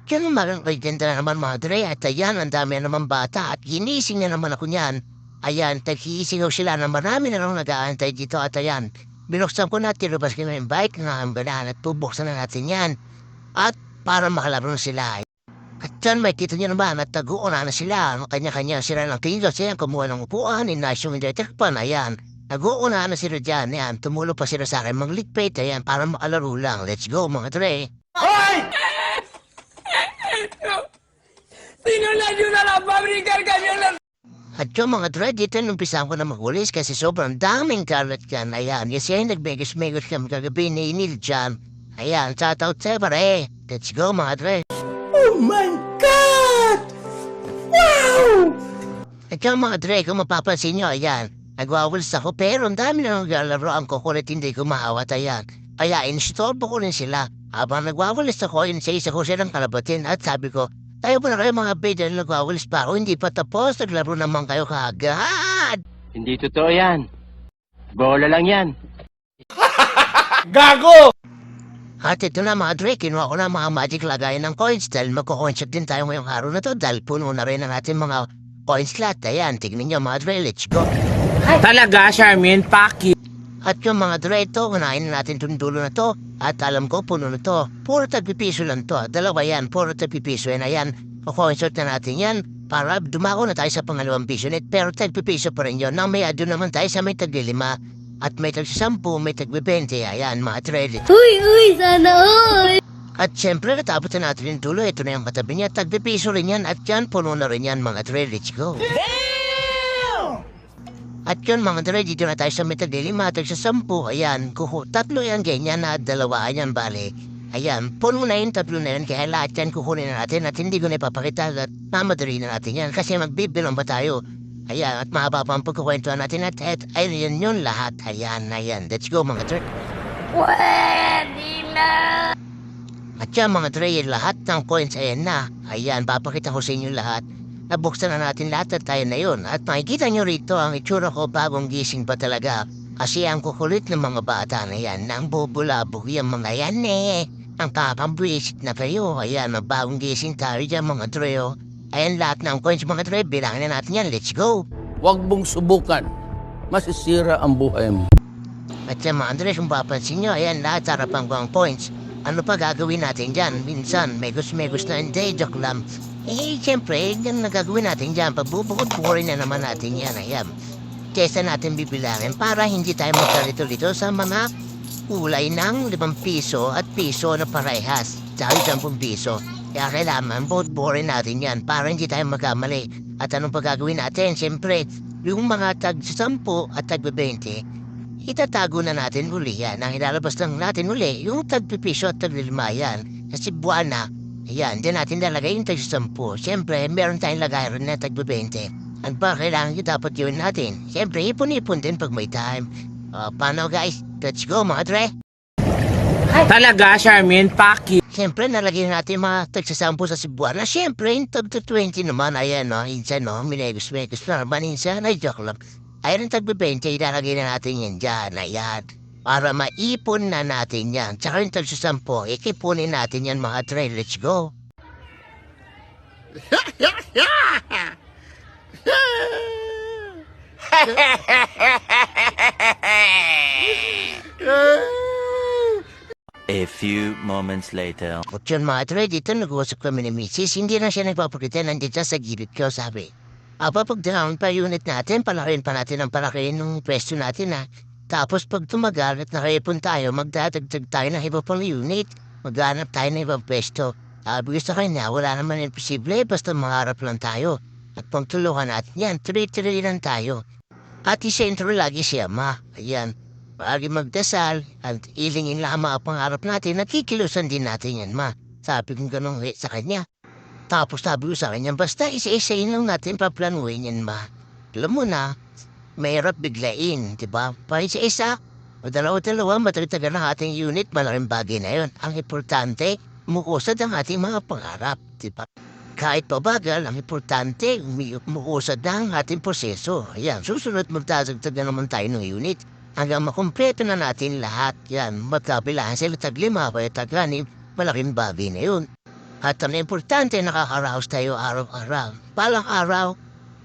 Yan naman ang ganda na naman mga dre at ayan ang dami na naman bata at ginising na naman ako niyan. Ayan, tag-iisigaw sila na marami na lang nag-aantay dito at ayan. Binuksan ko na, tinubas ko na yung bike na ambalahan at bubuksan na natin yan. At para makalaro na sila. At dyan may kita nyo naman at taguuna na sila. Kanya-kanya sila ng tingin siya kumuha ng upuan, inaayos yung electric pan, ayan. Naguuna na sila dyan, ayan. Tumulo pa sila sa akin maglikpit, ayan, para makalaro lang. Let's go mga dre. Sinulan nyo na lang, pabrikar kami lang. At yung mga dre, dito numpisan ko na magwalis kasi sobrang daming kalat dyan. Ayan, kasi ay nagmegos-megos kami kagabi ni Inil dyan. Ayan, shoutout sa'yo pare. Let's go mga dre. Oh my God! Wow! At yung mga dre, kung mapapansin nyo, ayan, nagwawalis ako pero ang dami na naglalaro ang kukulit hindi ko maawat, ayan. Kaya inistorbo ko rin sila. Habang nagwawalis ako, isa ko silang kalabatin at sabi ko, tayo po na kayo mga beda na nagwawalis pa ako, hindi pa tapos, naglaro naman kayo kaagad. Hindi totoo yan. Bola lang yan. Gago! At ito na mga dre, kinuha ko na mga magic lagayan ng coins dahil magko-coinshot din tayo ngayong araw na to dahil puno na rin ang ating mga coins slot. Ayan, tignan nyo mga dre, let's go. Talaga, Charmin, paki. At yung mga dre ito, unahin na natin itong dulo na to. At alam ko, puno na to. Puro tagpipiso lang to. Dalawa yan, puro tagpipiso yan. Ayan, kukoinsert na natin yan para dumako na tayo sa pangalawang piso net. Pero tagpipiso pa rin yun. Nang may ado naman tayo sa may taglilima. At may tag-10, may tag-20. Ayan, mga dre. Uy, sana all! At syempre, natapos na natin yung dulo. Ito na yung katabi niya. Tagpipiso rin yan. At yan, puno na rin yan, mga dre. Let's go. At yun mga dre, dito na tayo sa metagilima, tag sa 10, ayan, tatlo yan ganyan na dalawa, ayan bale. Ayan, puno na yun, tatlo na yun, kaya lahat yan kukunin na natin at hindi ko na ipapakita at mamadali na natin yan kasi magbibilang ba tayo. Ayan, at mahaba pa ang pagkukwentuhan natin at ayun yun lahat, ayan, let's go mga dre. Pwede na! At yan mga dre, lahat ng coins, ayan na, ayan, papakita ko sa inyo lahat. Nabuksan na natin lahat at tayo na yun. At makikita nyo rito ang itsura ko bagong gising pa talaga. Kasi ang kukulit ng mga bata na yan, nang bubulabog yung mga yan eh. Ang kapambwisit na kayo. Ayan, bagong gising tayo dyan mga treo. Ayan lahat ng coins mga treo, bilangin na natin yan. Let's go! Huwag mong subukan. Masisira ang buhay mo. At yan mga Andres, kung papansin nyo, ayan lahat harapan ko ang points. Ano pa gagawin natin dyan? Minsan, megos-megos na hindi, joke lang. Siyempre, yan na gagawin natin dyan. Pagbubukod-bukurin na naman natin yan, ayan. Kesa natin bibilangin para hindi tayo magkalito-lito sa mga kulay ng 5 piso at piso na parehas. Dahil 10 piso. Kaya kailangan bukurin natin yan para hindi tayo magkamali. At anong pa gagawin natin? Siyempre, yung mga tag-10 at tag-20, itatago na natin uli yan. Ang ilalabas lang natin uli, yung tag-piso at tag-5 yan. Kasi buwan na, ayan, dyan natin lalagay yung tag-10. Siyempre, meron tayong lagay rin na tag-20. Ang pa kailangan yung dapat yun natin. Siyempre, ipon-ipon din pag may time. Paano guys? Let's go mga dre! Talaga, Charmin, paki. Siyempre, nalagay natin mga tag-10 sa Cebuana. Siyempre, yung tag-20 naman, ayan no, insan no, minegos-megos na naman insan, ay joke lang. Ayan ang tag-20, ilalagay na natin yan dyan, ayan. Para maipon na natin yan. Tsaka yung tag-10, ikipunin natin yan mga dre, let's go! A few moments later. At yun mga dre, dito nag-uusap kami ni Mrs. Hindi na siya nagpapakita, nandito sa gilid ko, sabi. Pag down pa unit natin, palakihin pa natin ang palakihin ng pwesto natin ha. Tapos pag tumagal at nakaipon tayo, magdadagdag tayo ng iba pang unit. Maghanap tayo ng ibang pwesto. Sabi ko sa kanya, wala naman imposible, basta mangarap lang tayo. At pagtulungan natin yan, tuloy-tuloy lang tayo. At isentro lagi siya, ma. Ayan. Lagi magdasal at ilingin lang ang mga pangarap natin at kikilusan din natin yan, ma. Sabi ko ganun sa kanya. Tapos sabi ko sa kanya, basta isa-isayin lang natin paplanuhin yan, ma. Alam mo na, mahirap biglain, di ba? Pa isa-isa, o dalawa-dalawa, matagtagan ang ating unit, malaking bagay na yun. Ang importante, mukusad ang ating mga pangarap, di ba? Kahit pabagal, ang importante, mukusad na ang ating proseso. Ayan, susunod magdadagdag na naman tayo ng unit. Hanggang makumpleto na natin lahat yan. Magkabilaan sila tag-5 o tag-6, malaking bagay na yun. At ang importante, nakakaraos tayo araw-araw. Palang araw,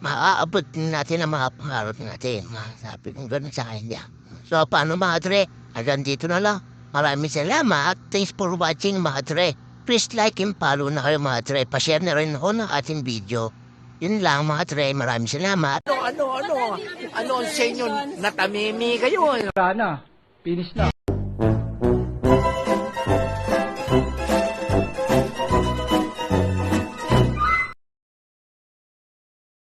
maaabot din natin ang mga pangarap natin. Sabi kong gano'n sa kanya. So, paano mga dre? Hanggang dito na lang. Maraming salamat. Thanks for watching mga dre. Please like and follow na kayo mga dre. Pa-share na rin ako ng ating video. Yun lang mga dre. Maraming salamat. Ano ang sa inyo? Natamimi kayo. Wala na. Finish na.